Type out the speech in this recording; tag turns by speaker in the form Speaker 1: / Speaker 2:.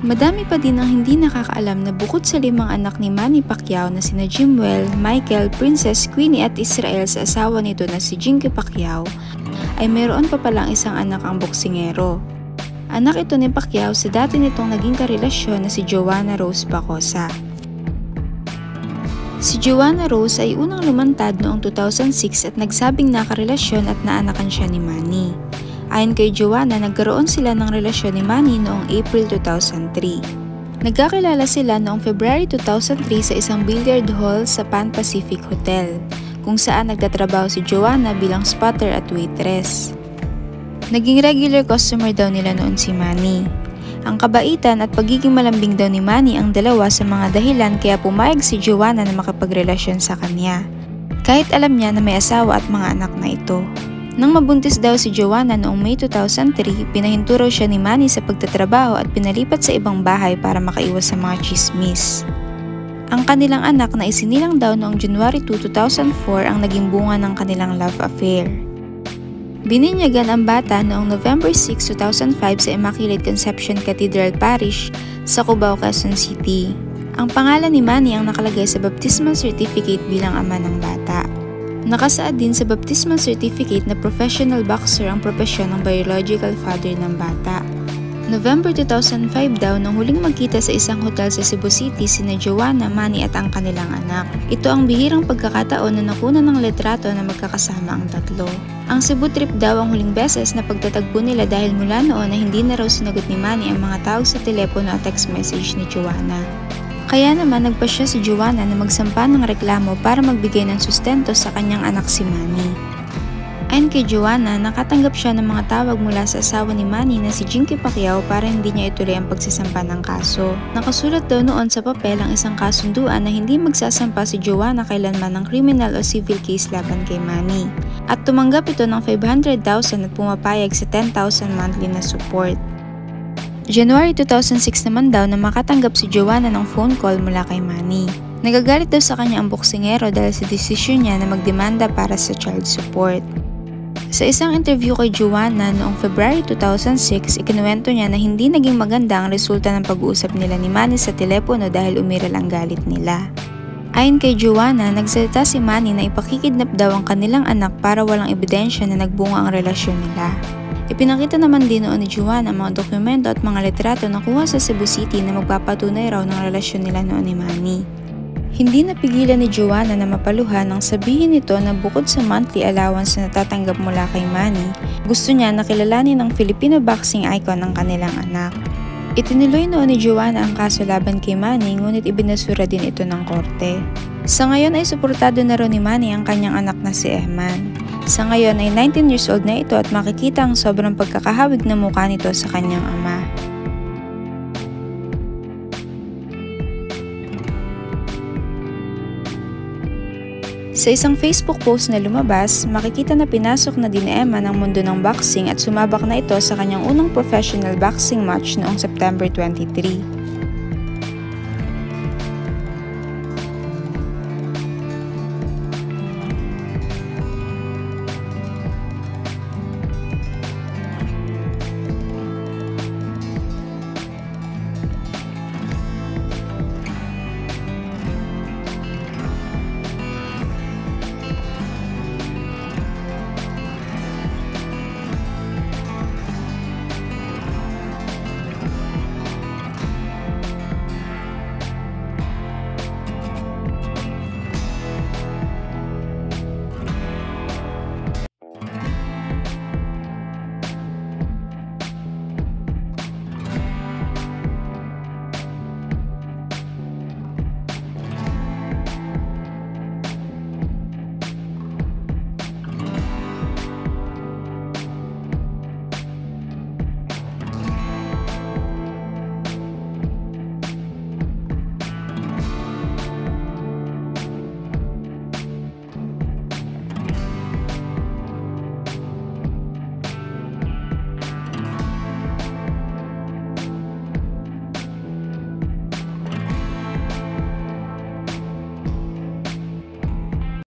Speaker 1: Madami pa din ang hindi nakakaalam na bukod sa 5 anak ni Manny Pacquiao na sina Jimwell, Michael, Princess, Queenie at Israel sa asawa nito na si Jinky Pacquiao, ay mayroon pa palang isang anak ang boksingero. Anak ito ni Pacquiao sa dati nitong naging karelasyon na si Joanna Rose Bacosa. Si Joanna Rose ay unang lumantad noong 2006 at nagsabing nakarelasyon at naanakan siya ni Manny. Ayon kay Joanna, nagkaroon sila ng relasyon ni Manny noong April 2003. Nagkakilala sila noong February 2003 sa isang billiard hall sa Pan Pacific Hotel, kung saan nagtatrabaho si Joanna bilang spotter at waitress. Naging regular customer daw nila noon si Manny. Ang kabaitan at pagiging malambing daw ni Manny ang dalawa sa mga dahilan kaya pumayag si Joanna na makipagrelasyon sa kanya, kahit alam niya na may asawa at mga anak na ito. Nang mabuntis daw si Joanna noong May 2003, pinahinto raw siya ni Manny sa pagtatrabaho at pinalipat sa ibang bahay para makaiwas sa mga chismis. Ang kanilang anak na isinilang daw noong January 2, 2004 ang naging bunga ng kanilang love affair. Bininyagan ang bata noong November 6, 2005 sa Immaculate Conception Cathedral Parish sa Cubao, Quezon City. Ang pangalan ni Manny ang nakalagay sa baptismal certificate bilang ama ng bata. Nakasaad din sa baptismal certificate na professional boxer ang propesyon ng biological father ng bata. November 2005 daw nang huling magkita sa isang hotel sa Cebu City sina Joanna, Manny at ang kanilang anak. Ito ang bihirang pagkakataon na nakunan ng litrato na magkakasama ang tatlo. Ang Cebu trip daw ang huling beses na pagtatagpo nila dahil mula noon na hindi na raw sinagot ni Manny ang mga tawag sa telepono at text message ni Joanna. Kaya naman nagpasya si Joanna na magsampa ng reklamo para magbigay ng sustento sa kanyang anak si Manny. Ayon kay Joanna, nakatanggap siya ng mga tawag mula sa asawa ni Manny na si Jinky Pacquiao para hindi niya ituloy ang pagsasampa ng kaso. Nakasulat daw noon sa papel ang isang kasunduan na hindi magsasampa si Joanna kailanman ng criminal o civil case laban kay Manny. At tumanggap ito ng 500,000 at pumapayag sa 10,000 monthly na support. January 2006 naman daw na makatanggap si Joanna ng phone call mula kay Manny. Nagagalit daw sa kanya ang boksingero dahil sa desisyon niya na magdemanda para sa child support. Sa isang interview kay Joanna noong February 2006, ikinuwento niya na hindi naging maganda ang resulta ng pag-uusap nila ni Manny sa telepono dahil umiral ang galit nila. Ayon kay Joanna, nagsalita si Manny na ipakikidnap daw ang kanilang anak para walang ebidensya na nagbunga ang relasyon nila. Ipinakita naman din noon ni Joanna ang mga dokumento at mga litrato na kuha sa Cebu City na magpapatunay raw ng relasyon nila noon ni Manny. Hindi napigilan ni Joanna na mapaluhan nang sabihin nito na bukod sa monthly allowance na natatanggap mula kay Manny, gusto niya na kilalanin ng Filipino boxing icon ng kanilang anak. Itinuloy noon ni Joanna ang kaso laban kay Manny ngunit ibinasura din ito ng korte. Sa ngayon ay suportado na rin ni Manny ang kanyang anak na si Ehman. Sa ngayon ay 19 years old na ito at makikita ang sobrang pagkakahawig na mukha nito sa kanyang ama. Sa isang Facebook post na lumabas, makikita na pinasok na din ni Emma ng mundo ng boxing at sumabak na ito sa kanyang unang professional boxing match noong September 23.